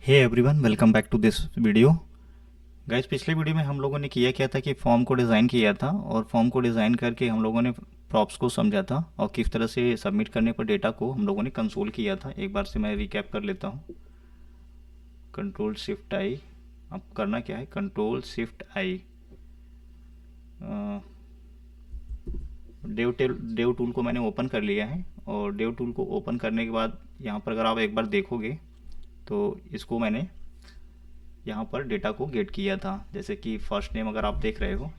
Hey everyone, welcome back to this video. Guys, पिछले video में हम लोगों ने किया क्या था कि फॉर्म को डिज़ाइन किया था, और फॉर्म को डिज़ाइन करके हम लोगों ने प्रॉप्स को समझा था और किस तरह से सबमिट करने पर डेटा को हम लोगों ने कंसोल किया था। एक बार से मैं रिकैप कर लेता हूँ। कंट्रोल शिफ्ट आई। अब करना क्या है, कंट्रोल शिफ्ट आई। डेव टूल को मैंने ओपन कर लिया है, और डेव टूल को ओपन करने के बाद यहाँ पर अगर आप एक बार देखोगे तो इसको मैंने यहाँ पर डेटा को गेट किया था। जैसे कि फर्स्ट नेम अगर आप देख रहे हो,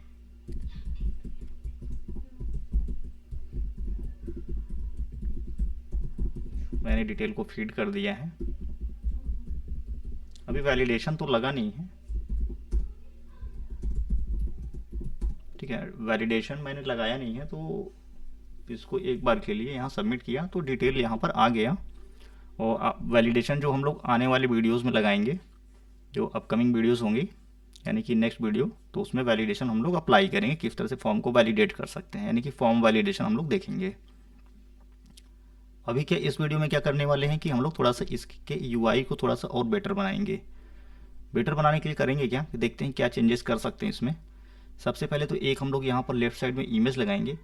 मैंने डिटेल को फीड कर दिया है। अभी वैलिडेशन तो लगा नहीं है, ठीक है। वैलिडेशन मैंने लगाया नहीं है, तो इसको एक बार के लिए यहाँ सबमिट किया तो डिटेल यहाँ पर आ गया। और वैलिडेशन जो हम लोग आने वाले वीडियोस में लगाएंगे, जो अपकमिंग वीडियोस होंगी, यानी कि नेक्स्ट वीडियो, तो उसमें वैलिडेशन हम लोग अप्लाई करेंगे, किस तरह से फॉर्म को वैलिडेट कर सकते हैं, यानी कि फॉर्म वैलिडेशन हम लोग देखेंगे। अभी क्या इस वीडियो में क्या करने वाले हैं कि हम लोग थोड़ा सा इसके यूआई को थोड़ा सा और बेटर बनाएंगे। बेटर बनाने के लिए करेंगे क्या, देखते हैं क्या चेंजेस कर सकते हैं इसमें। सबसे पहले तो एक हम लोग यहाँ पर लेफ्ट साइड में इमेज लगाएंगे।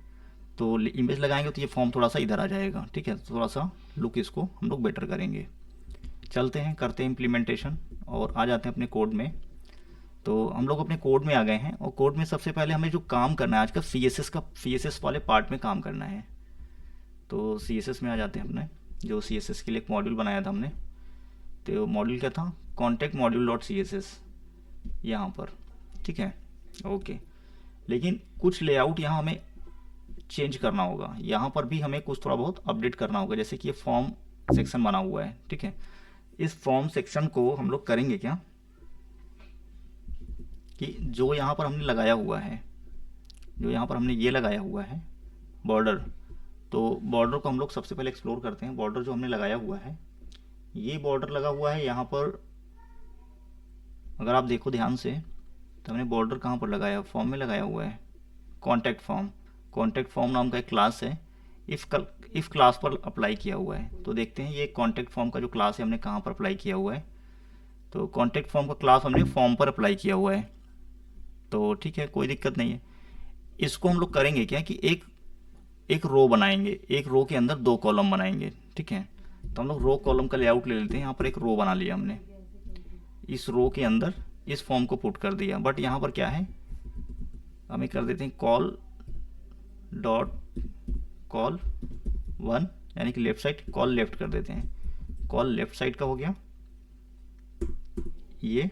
तो इमेज लगाएंगे तो ये फॉर्म थोड़ा सा इधर आ जाएगा, ठीक है। थोड़ा सा लुक इसको हम लोग बेटर करेंगे। चलते हैं, करते हैं इम्प्लीमेंटेशन और आ जाते हैं अपने कोड में। तो हम लोग अपने कोड में आ गए हैं, और कोड में सबसे पहले हमें जो काम करना है आज का सी एस एस वाले पार्ट में काम करना है। तो सी एस एस में आ जाते हैं अपने, जो सी एस एस के लिए एक मॉड्यूल बनाया था हमने। तो मॉड्यूल क्या था, contact module dot C S S, यहाँ पर, ठीक है। ओके, लेकिन कुछ लेआउट यहाँ हमें चेंज करना होगा। यहाँ पर भी हमें कुछ थोड़ा बहुत अपडेट करना होगा। जैसे कि ये फॉर्म सेक्शन बना हुआ है, ठीक है। इस फॉर्म सेक्शन को हम लोग करेंगे क्या कि जो यहाँ पर हमने लगाया हुआ है, जो यहाँ पर हमने ये लगाया हुआ है बॉर्डर, तो बॉर्डर को हम लोग सबसे पहले एक्सप्लोर करते हैं। बॉर्डर जो हमने लगाया हुआ है, ये बॉर्डर लगा हुआ है यहाँ पर। अगर आप देखो ध्यान से, तो हमने बॉर्डर कहाँ पर लगाया, फॉर्म में लगाया हुआ है, कॉन्टैक्ट फॉर्म। कॉन्टैक्ट फॉर्म नाम का एक क्लास है, इफ क्लास पर अप्लाई किया हुआ है। तो देखते हैं ये कॉन्टैक्ट फॉर्म का जो क्लास है हमने कहाँ पर अप्लाई किया हुआ है। तो कॉन्टैक्ट फॉर्म का क्लास हमने फॉर्म पर अप्लाई किया हुआ है। तो ठीक है, कोई दिक्कत नहीं है। इसको हम लोग करेंगे क्या कि एक एक रो बनाएंगे, एक रो के अंदर दो कॉलम बनाएंगे, ठीक है। तो हम लोग रो कॉलम का लेआउट ले लेते हैं। यहाँ पर एक रो बना लिया हमने, इस रो के अंदर इस फॉर्म को पुट कर दिया। बट यहाँ पर क्या है, हमें कर देते हैं कॉल डॉट कॉल वन, यानी कि लेफ्ट साइड कॉल लेफ्ट कर देते हैं। कॉल लेफ्ट साइड का हो गया ये,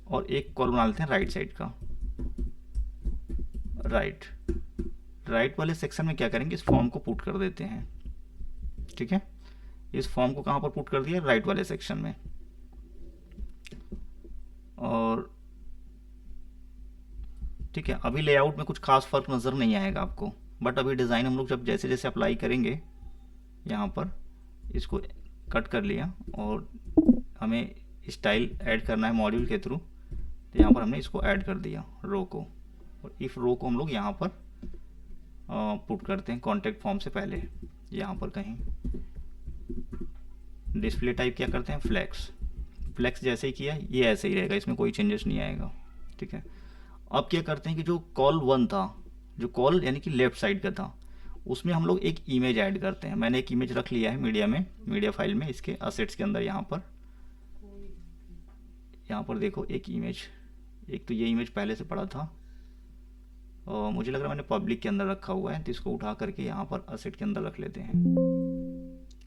और एक कॉल बना लेते हैं राइट साइड का। राइट राइट वाले सेक्शन में क्या करेंगे, इस फॉर्म को पुट कर देते हैं, ठीक है। इस फॉर्म को कहाँ पर पुट कर दिया, राइट वाले सेक्शन में। और ठीक है, अभी लेआउट में कुछ खास फर्क नज़र नहीं आएगा आपको, बट अभी डिज़ाइन हम लोग जब जैसे जैसे अप्लाई करेंगे, यहाँ पर इसको कट कर लिया, और हमें स्टाइल ऐड करना है मॉड्यूल के थ्रू। तो यहाँ पर हमने इसको ऐड कर दिया रो को, और इफ रो को हम लोग यहाँ पर पुट करते हैं कॉन्टेक्ट फॉर्म से पहले। यहाँ पर कहीं डिस्प्ले टाइप क्या करते हैं, फ्लैक्स। फ्लैक्स जैसे ही किया ये ऐसे ही रहेगा, इसमें कोई चेंजेस नहीं आएगा, ठीक है। अब क्या करते हैं कि जो कॉल वन था, जो कॉल यानी कि लेफ्ट साइड का था, उसमें हम लोग एक इमेज ऐड करते हैं। मैंने एक इमेज रख लिया है मीडिया में, मीडिया फाइल में, इसके असेट्स के अंदर। यहाँ पर देखो एक इमेज, एक तो ये इमेज पहले से पड़ा था, और मुझे लग रहा है मैंने पब्लिक के अंदर रखा हुआ है। तो इसको उठा करके यहाँ पर असेट के अंदर रख लेते हैं,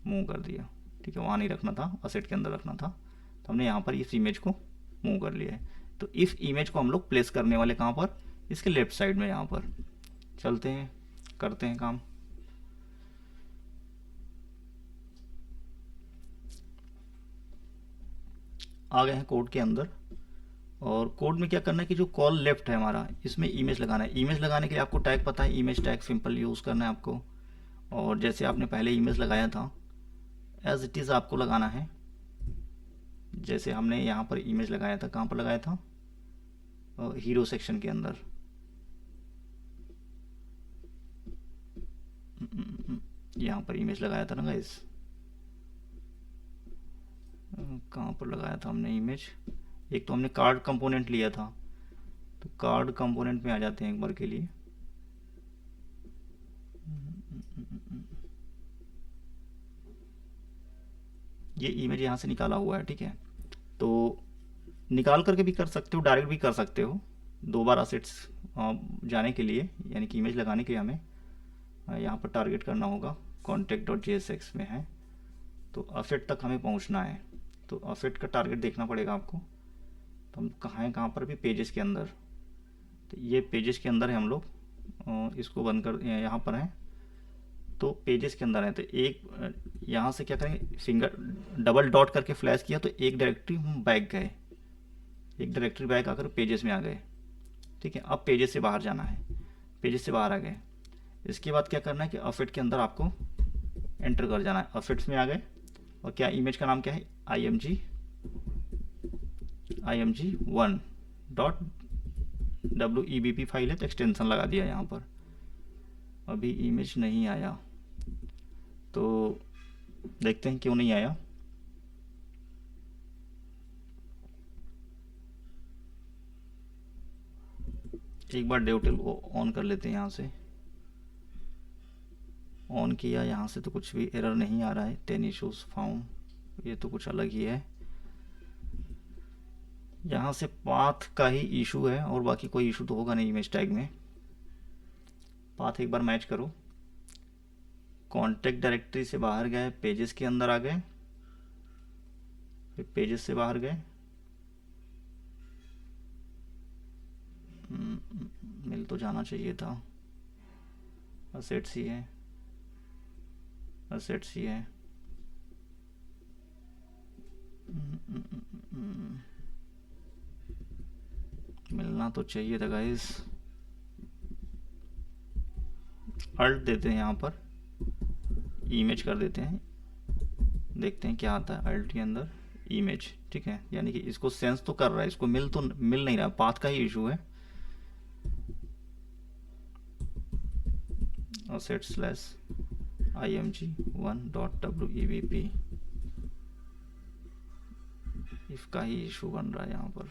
मूव कर दिया, ठीक है। वहाँ नहीं रखना था, असेट के अंदर रखना था, तो हमने यहाँ पर इस इमेज को मूव कर लिया है। तो इस इमेज को हम लोग प्लेस करने वाले कहाँ पर, इसके लेफ्ट साइड में। यहाँ पर चलते हैं, करते हैं काम। आ गए हैं कोड के अंदर, और कोड में क्या करना है कि जो कॉल लेफ्ट है हमारा, इसमें इमेज लगाना है। इमेज लगाने के लिए आपको टैग पता है, इमेज टैग सिंपल यूज़ करना है आपको। और जैसे आपने पहले इमेज लगाया था, एज इट इज़ आपको लगाना है। जैसे हमने यहाँ पर इमेज लगाया था, कहाँ पर लगाया था, हीरो सेक्शन के अंदर। यहाँ पर इमेज लगाया था ना गाइस, कहाँ पर लगाया था हमने इमेज, एक तो हमने कार्ड कंपोनेंट लिया था, तो कार्ड कंपोनेंट में आ जाते हैं एक बार के लिए। ये इमेज यहाँ से निकाला हुआ है, ठीक है। तो निकाल करके भी कर सकते हो, डायरेक्ट भी कर सकते हो। दो बार असेट्स जाने के लिए, यानी कि इमेज लगाने के लिए हमें यहाँ पर टारगेट करना होगा। contact.jsx में है, तो असेट तक हमें पहुँचना है, तो असेट का टारगेट देखना पड़ेगा आपको। तो हम कहाँ हैं, कहाँ पर भी पेजेस के अंदर, तो ये पेजेस के अंदर है हम लोग। इसको बंद कर, यहाँ पर है तो पेजेस के अंदर है। तो एक यहाँ से क्या करेंगे, सिंगल डबल डॉट करके फ्लैश किया तो एक डायरेक्टरी हम बैक गए, एक डायरेक्टरी बैक आकर पेजेस में आ गए, ठीक है। अब पेजेस से बाहर जाना है, पेजेस से बाहर आ गए। इसके बाद क्या करना है कि अफेट के अंदर आपको एंटर कर जाना है। अफेट्स में आ गए और क्या, इमेज का नाम क्या है, img1.webp फाइल है, तो एक्सटेंशन लगा दिया यहाँ पर। अभी इमेज नहीं आया, तो देखते हैं क्यों नहीं आया। एक बार डेवटेल को ऑन कर लेते हैं, यहाँ से ऑन किया, यहाँ से तो कुछ भी एरर नहीं आ रहा है। 10 इश्यूज फाउंड, ये तो कुछ अलग ही है। यहाँ से पाथ का ही इशू है और बाकी कोई इशू तो होगा नहीं इमेज टैग में। पाथ एक बार मैच करो, कॉन्टेक्ट डायरेक्टरी से बाहर गए, पेजेस के अंदर आ गए, फिर पेजेस से बाहर गए, मिल तो जाना चाहिए था। असेट्स ही है, असेट्स ही है। मिलना तो चाहिए था गाइस। अल्ट देते हैं यहाँ पर, इमेज कर देते हैं, देखते हैं क्या आता है अल्ट के अंदर, इमेज, ठीक है। यानी कि इसको सेंस तो कर रहा है, इसको मिल नहीं रहा, पाथ का ही इशू है। asset/img1.webp, इसका ही इशू बन रहा है यहाँ पर।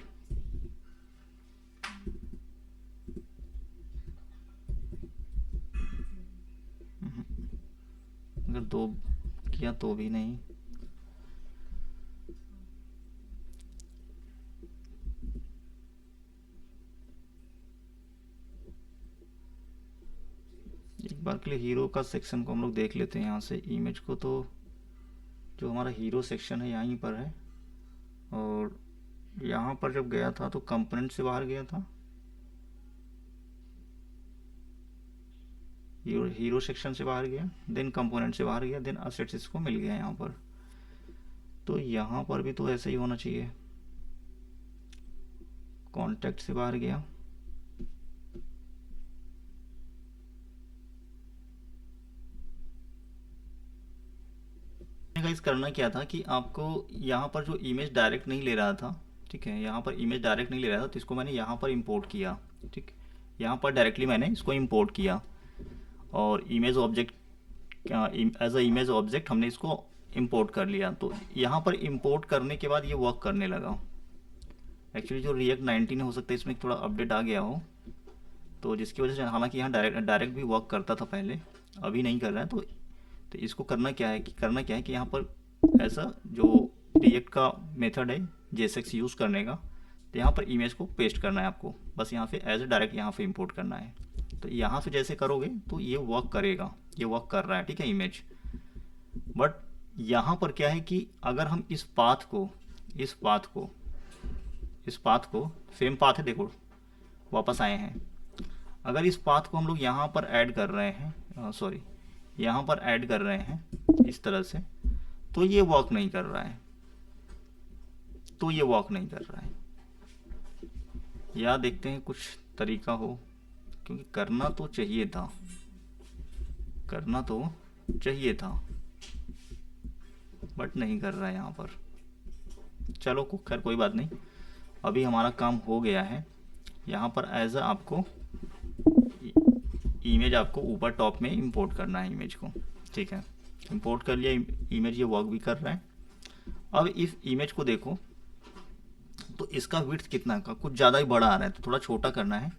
अगर दो किया तो भी नहीं, एक बार के लिए हीरो का सेक्शन को हम लोग देख लेते हैं यहाँ से। इमेज को तो जो हमारा हीरो सेक्शन है यहीं पर है, और यहाँ पर जब गया था तो कंपोनेंट से बाहर गया था, हीरो सेक्शन से बाहर गया, देन कंपोनेंट से बाहर गया, देन असेट्स इसको मिल गया यहाँ पर। तो यहाँ पर भी तो ऐसे ही होना चाहिए, कॉन्टैक्ट से बाहर गया, गाइस करना क्या था कि आपको यहाँ पर जो इमेज डायरेक्ट नहीं ले रहा था, ठीक है, यहाँ पर इमेज डायरेक्ट नहीं ले रहा था, तो इसको मैंने यहाँ पर इंपोर्ट किया, ठीक, यहाँ पर डायरेक्टली मैंने इसको इंपोर्ट किया, और image object as a image object हमने इसको इंपोर्ट कर लिया। तो यहाँ पर इंपोर्ट करने के बाद ये वर्क करने लगा। एक्चुअली जो React 19 हो सकता है इसमें थोड़ा अपडेट आ गया हो, तो जिसकी वजह से, हालांकि यहाँ डायरेक्ट भी वर्क करता था पहले, अभी नहीं कर रहा है। तो इसको करना क्या है कि यहाँ पर ऐसा जो React का मेथड है JSX यूज़ करने का, तो यहाँ पर इमेज को पेस्ट करना है आपको, बस यहाँ पे एज ए डायरेक्ट यहाँ पे इंपोर्ट करना है। तो यहाँ से जैसे करोगे तो ये वर्क करेगा, ये वर्क कर रहा है, ठीक है, इमेज। बट यहाँ पर क्या है कि अगर हम इस पाथ को सेम पाथ है, देखो वापस आए हैं, अगर इस पाथ को हम लोग यहाँ पर ऐड कर रहे हैं, यहाँ पर ऐड कर रहे हैं इस तरह से, तो ये वर्क नहीं कर रहा है, या देखते हैं कुछ तरीका हो, क्योंकि करना तो चाहिए था, बट नहीं कर रहा है यहाँ पर। चलो खैर कोई बात नहीं, अभी हमारा काम हो गया है। यहाँ पर एज अ आपको इमेज आपको ऊपर टॉप में इंपोर्ट करना है इमेज को, ठीक है। इंपोर्ट कर लिया इमेज, ये वर्क भी कर रहा है। अब इस इमेज को देखो तो इसका विड्थ कितना का कुछ ज़्यादा ही बड़ा आ रहा है, तो थोड़ा छोटा करना है।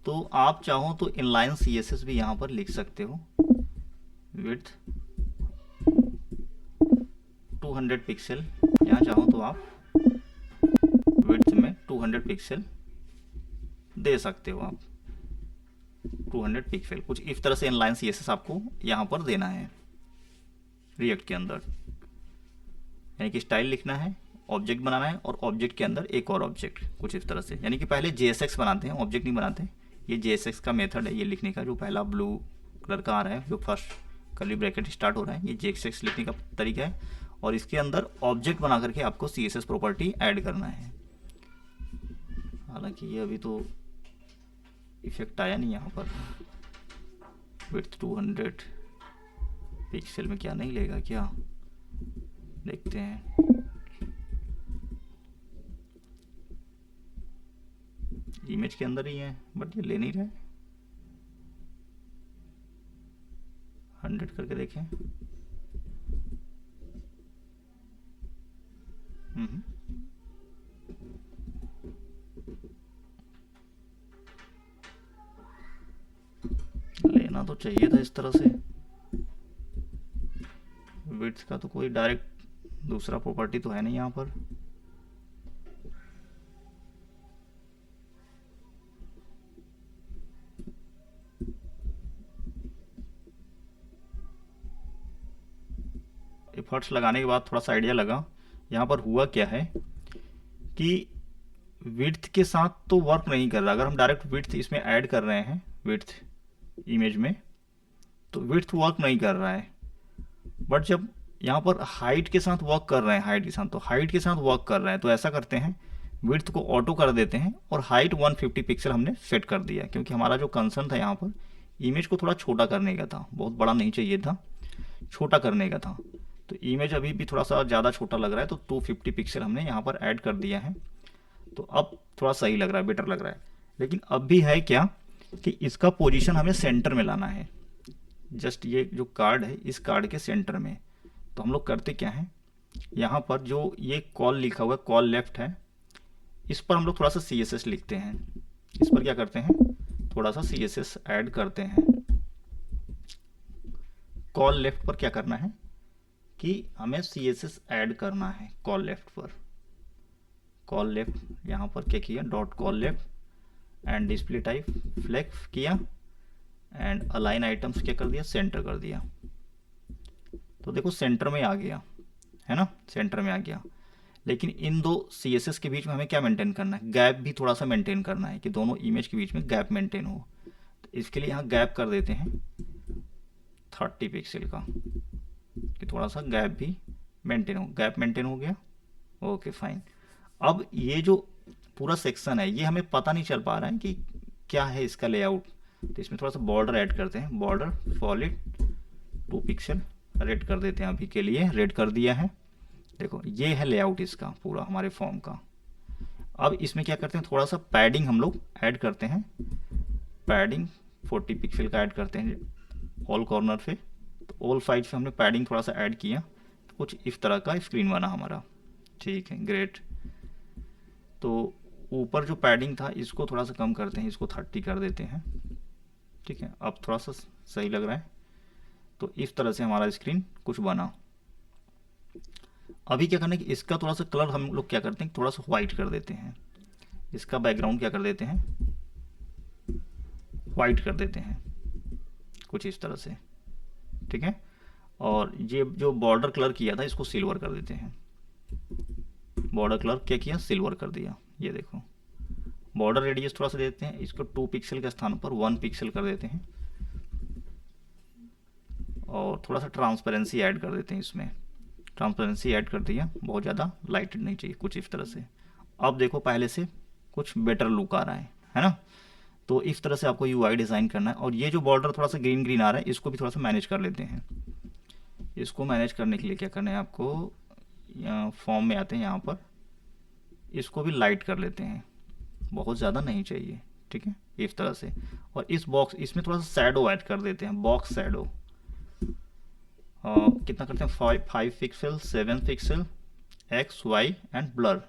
तो आप चाहो तो इनलाइन CSS भी यहाँ पर लिख सकते हो। विड्थ 200 पिक्सल, यहाँ चाहो तो आप विड्थ में 200 पिक्सल दे सकते हो आप। 200 पिक्सल कुछ इस तरह से इनलाइन CSS आपको यहाँ पर देना है रिएक्ट के अंदर, यानी कि स्टाइल लिखना है, ऑब्जेक्ट बनाना है और ऑब्जेक्ट के अंदर एक और ऑब्जेक्ट कुछ इस तरह से। यानी कि पहले JSX बनाते हैं, ऑब्जेक्ट नहीं बनाते। ये JSX का मेथड है ये लिखने का, जो पहला ब्लू कलर का आ रहा है, जो फर्स्ट कर्ली ब्रैकेट स्टार्ट हो रहा है, ये JSX लिखने का तरीका है। और इसके अंदर ऑब्जेक्ट बना करके आपको CSS प्रॉपर्टी ऐड करना है। हालांकि ये अभी तो इफेक्ट आया नहीं यहाँ पर। विड्थ 200 पिक्सल में क्या नहीं लेगा क्या, देखते हैं। इमेज के अंदर ही है बट ये ले नहीं रहा है। 100 करके देखें। लेना तो चाहिए था इस तरह से। विड्थ का तो कोई डायरेक्ट दूसरा प्रॉपर्टी तो है नहीं यहाँ पर। एफर्ट्स लगाने के बाद थोड़ा सा आइडिया लगा। यहाँ पर हुआ क्या है कि विड्थ के साथ तो वर्क नहीं कर रहा। अगर हम डायरेक्ट विड्थ इसमें ऐड कर रहे हैं विड्थ इमेज में, तो विड्थ वर्क नहीं कर रहा है। बट जब यहाँ पर हाइट के साथ वर्क कर रहे हैं, हाइट के साथ, तो हाइट के साथ वर्क कर रहे हैं, तो ऐसा करते हैं विड्थ को ऑटो कर देते हैं और हाइट 150 पिक्सल हमने सेट कर दिया। क्योंकि हमारा जो कंसर्न था यहाँ पर इमेज को थोड़ा छोटा करने का था, बहुत बड़ा नहीं चाहिए था, छोटा करने का था। तो इमेज अभी भी थोड़ा सा ज़्यादा छोटा लग रहा है, तो 250 पिक्सल हमने यहाँ पर ऐड कर दिया है। तो अब थोड़ा सही लग रहा है, बेटर लग रहा है। लेकिन अब भी है क्या कि इसका पोजीशन हमें सेंटर में लाना है। जस्ट ये जो कार्ड है इस कार्ड के सेंटर में। तो हम लोग करते क्या है, यहाँ पर जो ये कॉल लिखा हुआ है, कॉल लेफ्ट है, इस पर हम लोग थोड़ा सा CSS लिखते हैं। इस पर क्या करते हैं, थोड़ा सा CSS ऐड करते हैं। कॉल लेफ्ट पर क्या करना है कि हमें CSS ऐड करना है कॉल लेफ्ट पर। कॉल लेफ्ट यहाँ पर क्या किया, dot col left and display type flex किया एंड अलाइन आइटम्स क्या कर दिया, सेंटर कर दिया। तो देखो सेंटर में आ गया है ना, सेंटर में आ गया। लेकिन इन दो CSS के बीच में हमें क्या मेंटेन करना है, गैप भी थोड़ा सा मेंटेन करना है कि दोनों इमेज के बीच में गैप मेंटेन हो। तो इसके लिए यहाँ गैप कर देते हैं 30 पिक्सल का, कि थोड़ा सा गैप भी मेंटेन हो। गैप मेंटेन हो गया, ओके फाइन। अब ये जो पूरा सेक्शन है ये हमें पता नहीं चल पा रहा है कि क्या है इसका लेआउट। तो इसमें थोड़ा सा बॉर्डर ऐड करते हैं, बॉर्डर सॉलिड 2 पिक्सल रेड कर देते हैं, अभी के लिए रेड कर दिया है। देखो ये है लेआउट इसका पूरा हमारे फॉर्म का। अब इसमें क्या करते हैं, थोड़ा सा पैडिंग हम लोग ऐड करते हैं। पैडिंग 40 पिक्सल का ऐड करते हैं ऑल कॉर्नर पे। तो ऑल साइड से हमने पैडिंग थोड़ा सा ऐड किया, तो कुछ इस तरह का स्क्रीन बना हमारा। ठीक है, ग्रेट। तो ऊपर जो पैडिंग था इसको थोड़ा सा कम करते हैं, इसको 30 कर देते हैं। ठीक है, अब थोड़ा सा सही लग रहा है। तो इस तरह से हमारा स्क्रीन कुछ बना। अभी क्या करना है कि इसका थोड़ा सा कलर हम लोग क्या करते हैं, थोड़ा सा वाइट कर देते हैं। इसका बैकग्राउंड क्या कर देते हैं, वाइट कर देते हैं कुछ इस तरह से। ठीक है, और ये जो बॉर्डर कलर किया था इसको सिल्वर कर देते हैं। बॉर्डर कलर क्या किया, सिल्वर कर दिया। ये देखो बॉर्डर रेडियस थोड़ा सा देते हैं, इसको 2 पिक्सल के स्थान पर 1 पिक्सल कर देते हैं। और थोड़ा सा ट्रांसपेरेंसी ऐड कर देते हैं इसमें। ट्रांसपेरेंसी ऐड कर दिया, बहुत ज़्यादा लाइटेड नहीं चाहिए, कुछ इस तरह से। अब देखो पहले से कुछ बेटर लुक आ रहा है ना। तो इस तरह से आपको UI डिज़ाइन करना है। और ये जो बॉर्डर थोड़ा सा ग्रीन ग्रीन आ रहा है इसको भी थोड़ा सा मैनेज कर लेते हैं। इसको मैनेज करने के लिए क्या करना है आपको, फॉर्म में आते हैं, यहाँ पर इसको भी लाइट कर लेते हैं, बहुत ज़्यादा नहीं चाहिए। ठीक है, इस तरह से। और इस बॉक्स इसमें थोड़ा सा शैडो ऐड कर देते हैं, बॉक्स शैडो। कितना करते हैं, 5 pixel 7 pixel X Y and blur,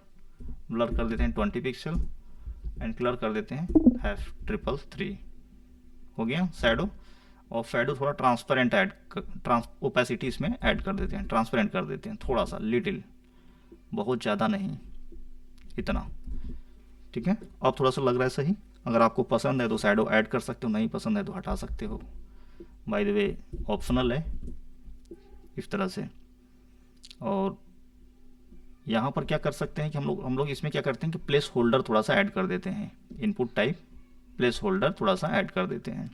blur कर देते हैं 20 पिक्सल एंड कलर कर देते हैं F333। हो गया शैडो। और शैडो थोड़ा ट्रांसपेरेंट ऐड ओपेसिटी इसमें ऐड कर देते हैं, ट्रांसपेरेंट कर देते हैं थोड़ा सा, लिटिल, बहुत ज़्यादा नहीं, इतना। ठीक है, अब थोड़ा सा लग रहा है सही। अगर आपको पसंद है तो शैडो ऐड कर सकते हो, नहीं पसंद है तो हटा सकते हो। बाय द वे ऑप्शनल है इस तरह से। और यहाँ पर क्या कर सकते हैं कि हम लोग इसमें क्या करते हैं कि प्लेस होल्डर थोड़ा सा ऐड कर देते हैं, इनपुट टाइप प्लेस होल्डर थोड़ा सा ऐड कर देते हैं।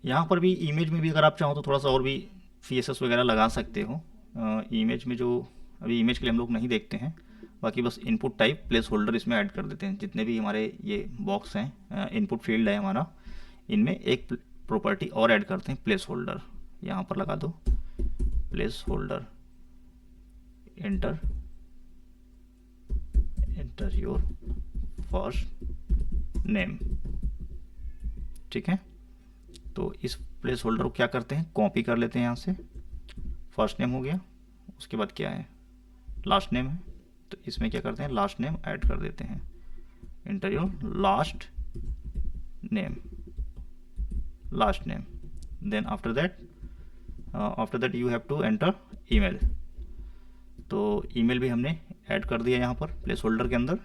यहाँ पर भी इमेज में भी अगर आप चाहो तो थोड़ा सा और भी CSS वगैरह लगा सकते हो। इमेज में जो अभी इमेज के लिए हम लोग नहीं देखते हैं, बाकी बस इनपुट टाइप प्लेस होल्डर इसमें ऐड कर देते हैं। जितने भी हमारे ये बॉक्स हैं, इनपुट फील्ड है हमारा, इनमें एक प्रॉपर्टी और ऐड करते हैं, प्लेस होल्डर। यहाँ पर लगा दो place holder, enter your first name. ठीक है, तो इस प्लेस होल्डर को क्या करते हैं, कॉपी कर लेते हैं यहाँ से। फर्स्ट नेम हो गया, उसके बाद क्या है, लास्ट नेम है, तो इसमें क्या करते हैं, लास्ट नेम ऐड कर देते हैं। Enter your last name, last name. Then after that you have to enter email. तो ईमेल भी हमने ऐड कर दिया यहाँ पर प्लेस होल्डर के अंदर।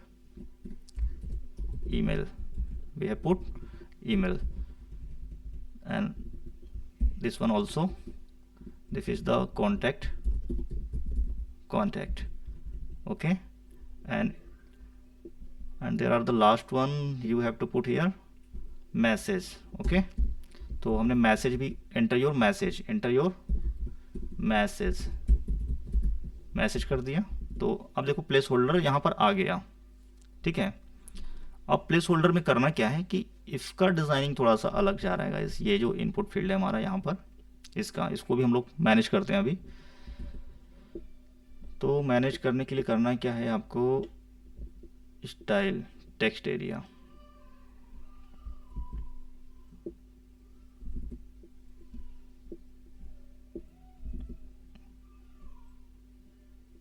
Email, we have put email, and this one also, this is the contact, okay, and there are the last one you have to put here message, okay। तो हमने मैसेज भी, enter your message कर दिया। तो अब देखो place holder यहाँ पर आ गया। ठीक है, अब प्लेस होल्डर में करना क्या है कि इसका डिज़ाइनिंग थोड़ा सा अलग जा रहा है। ये जो इनपुट फील्ड है हमारा यहाँ पर, इसको भी हम लोग मैनेज करते हैं अभी। तो मैनेज करने के लिए करना क्या है आपको, स्टाइल टेक्स्ट एरिया,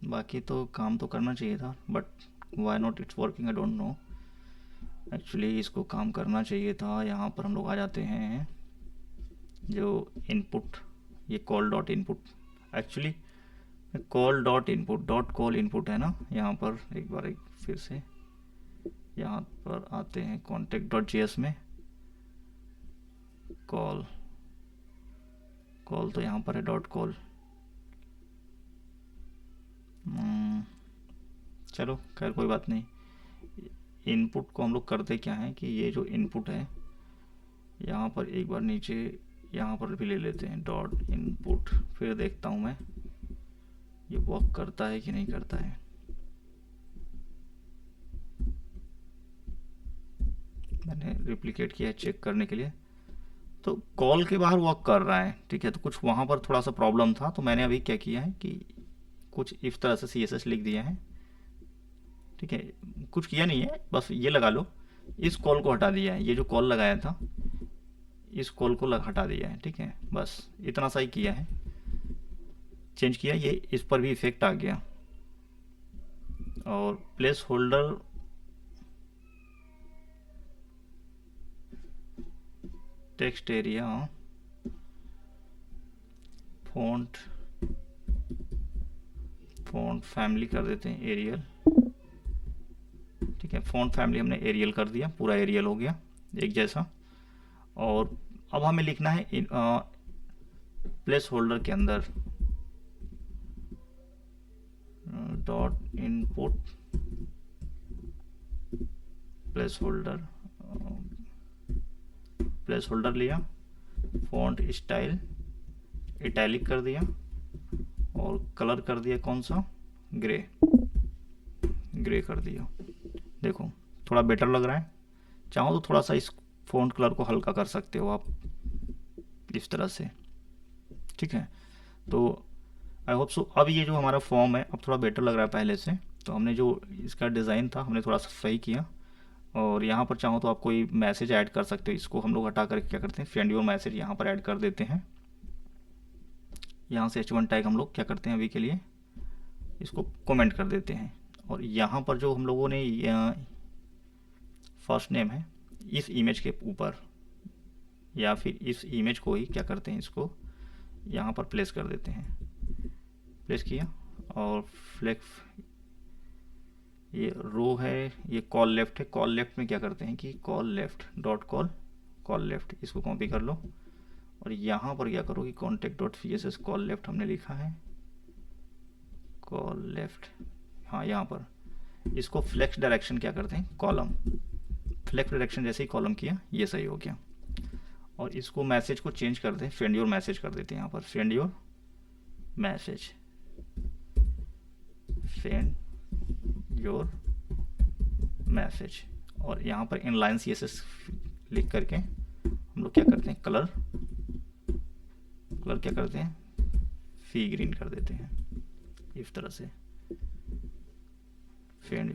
बाकी तो काम तो करना चाहिए था, but why not it's working, I don't know. Actually इसको काम करना चाहिए था। यहाँ पर हम लोग आ जाते हैं, जो इनपुट, ये call dot input, actually call dot input है ना। यहाँ पर एक फिर से यहाँ पर आते हैं contact.js में, कॉल तो यहाँ पर है डॉट कॉल। चलो खैर कोई बात नहीं। इनपुट को हम लोग करते क्या है कि ये जो इनपुट है यहाँ पर एक बार नीचे यहाँ पर भी ले लेते हैं डॉट इनपुट, फिर देखता हूँ मैं ये वर्क करता है कि नहीं करता है। मैंने रिप्लिकेट किया है चेक करने के लिए, तो कॉल के बाहर वर्क कर रहा है। ठीक है, तो कुछ वहाँ पर थोड़ा सा प्रॉब्लम था, तो मैंने अभी क्या किया है कि कुछ इस तरह से CSS लिख दिया है। ठीक है, कुछ किया नहीं है, बस ये लगा लो, इस कॉल को हटा दिया है, ये जो कॉल लगाया था इस कॉल को हटा दिया है। ठीक है, बस इतना सा ही किया है, चेंज किया, ये इस पर भी इफेक्ट आ गया। और place holder text area, font family कर देते हैं एरियल। ठीक है, फॉन्ट फैमिली हमने एरियल कर दिया, पूरा एरियल हो गया एक जैसा। और अब हमें लिखना है प्लेस होल्डर के अंदर डॉट इनपुट प्लेस होल्डर लिया, फॉन्ट स्टाइल इटैलिक कर दिया और कलर कर दिया कौन सा, ग्रे कर दिया। देखो थोड़ा बेटर लग रहा है। चाहो तो थोड़ा सा इस फॉन्ट कलर को हल्का कर सकते हो आप इस तरह से। ठीक है, तो आई होप सो अब ये जो हमारा फॉर्म है अब थोड़ा बेटर लग रहा है पहले से। तो हमने जो इसका डिज़ाइन था हमने थोड़ा सा सही किया। और यहाँ पर चाहो तो आप कोई मैसेज ऐड कर सकते हो। इसको हम लोग हटा कर क्या करते हैं, सेंड योर मैसेज यहाँ पर ऐड कर देते हैं। यहाँ से h1 टैग हम लोग क्या करते हैं अभी के लिए इसको कमेंट कर देते हैं। और यहाँ पर जो हम लोगों ने फर्स्ट नेम है इस इमेज के ऊपर या फिर इस इमेज को ही क्या करते हैं इसको यहाँ पर प्लेस कर देते हैं। प्लेस किया और फ्लेक्स ये रो है, ये कॉल लेफ्ट है। कॉल लेफ्ट में क्या करते हैं कि call left dot col left इसको कॉपी कर लो और यहाँ पर क्या करो कि contact dot CSS call left हमने लिखा है कॉल लेफ्ट, हाँ यहाँ पर इसको फ्लेक्स डायरेक्शन क्या करते हैं कॉलम, फ्लेक्स डायरेक्शन जैसे ही कॉलम किया ये सही हो गया। और इसको मैसेज को चेंज करते हैं, सेंड योर मैसेज कर देते हैं यहाँ पर, send your message, send your message. और यहाँ पर इनलाइन CSS लिख करके हम लोग क्या करते हैं कलर क्या करते हैं सी ग्रीन कर देते हैं इस तरह से, सेंड,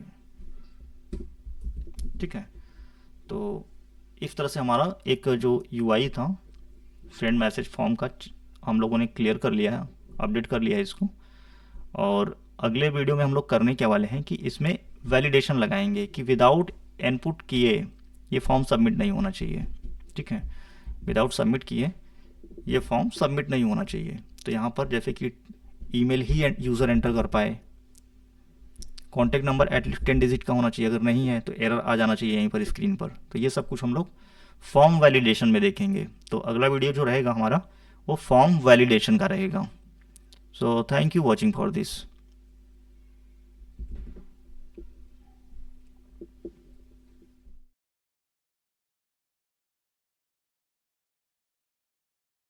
ठीक है। तो इस तरह से हमारा एक जो UI था फ्रेंड मैसेज फॉर्म का हम लोगों ने क्लियर कर लिया है, अपडेट कर लिया है इसको। और अगले वीडियो में हम लोग करने क्या वाले हैं कि इसमें वैलिडेशन लगाएंगे कि विदाउट इनपुट किए ये फॉर्म सबमिट नहीं होना चाहिए, ठीक है। विदाउट सबमिट किए ये फॉर्म सबमिट नहीं होना चाहिए। तो यहाँ पर जैसे कि ईमेल ही यूज़र एंटर कर पाए, कॉन्टैक्ट नंबर एटलीस्ट 10 डिजिट का होना चाहिए, अगर नहीं है तो एरर आ जाना चाहिए यहीं पर स्क्रीन पर। तो ये सब कुछ हम लोग फॉर्म वैलिडेशन में देखेंगे। तो अगला वीडियो जो रहेगा हमारा वो फॉर्म वैलिडेशन का रहेगा। So thank you watching for this.